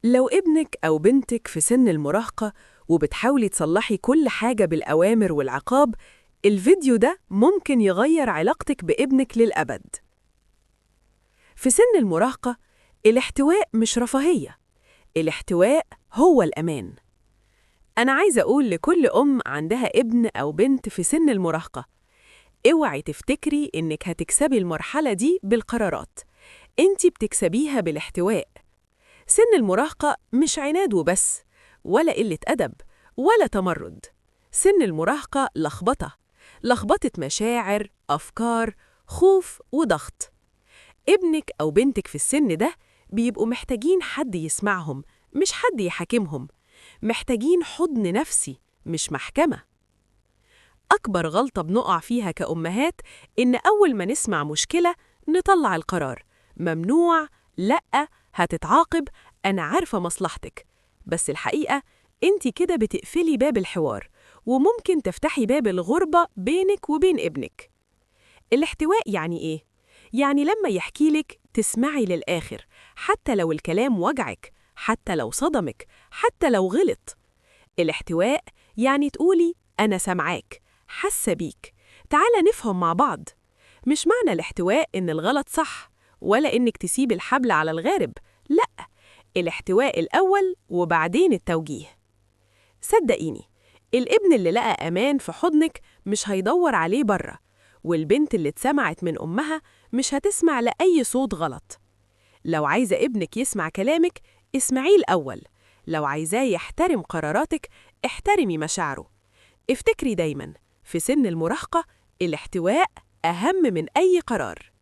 لو ابنك أو بنتك في سن المراهقة وبتحاولي تصلحي كل حاجة بالأوامر والعقاب، الفيديو ده ممكن يغير علاقتك بابنك للأبد. في سن المراهقة، الاحتواء مش رفاهية، الاحتواء هو الأمان. أنا عايزة أقول لكل أم عندها ابن أو بنت في سن المراهقة، اوعي تفتكري إنك هتكسبي المرحلة دي بالقرارات، انتي بتكسبيها بالاحتواء. سن المراهقة مش عناد وبس، ولا قلة أدب، ولا تمرد. سن المراهقة لخبطة مشاعر، أفكار، خوف وضغط. ابنك أو بنتك في السن ده بيبقوا محتاجين حد يسمعهم، مش حد يحاكمهم. محتاجين حضن نفسي، مش محكمة. أكبر غلطة بنقع فيها كأمهات إن أول ما نسمع مشكلة نطلع القرار: ممنوع، لأ، هتتعاقب، أنا عارفة مصلحتك. بس الحقيقة أنتِ كده بتقفلي باب الحوار، وممكن تفتحي باب الغربة بينك وبين ابنك. الاحتواء يعني إيه؟ يعني لما يحكيلك تسمعي للآخر، حتى لو الكلام وجعك، حتى لو صدمك، حتى لو غلط. الاحتواء يعني تقولي أنا سامعاك، حاسة بيك، تعالى نفهم مع بعض. مش معنى الاحتواء إن الغلط صح، ولا إنك تسيب الحبل على الغارب، لأ، الاحتواء الأول وبعدين التوجيه. صدقيني، الابن اللي لقى أمان في حضنك مش هيدور عليه بره، والبنت اللي اتسمعت من أمها مش هتسمع لأي صوت غلط. لو عايزة ابنك يسمع كلامك، اسمعيه الأول. لو عايزاه يحترم قراراتك، احترمي مشاعره. افتكري دايماً، في سن المراهقة الاحتواء أهم من أي قرار.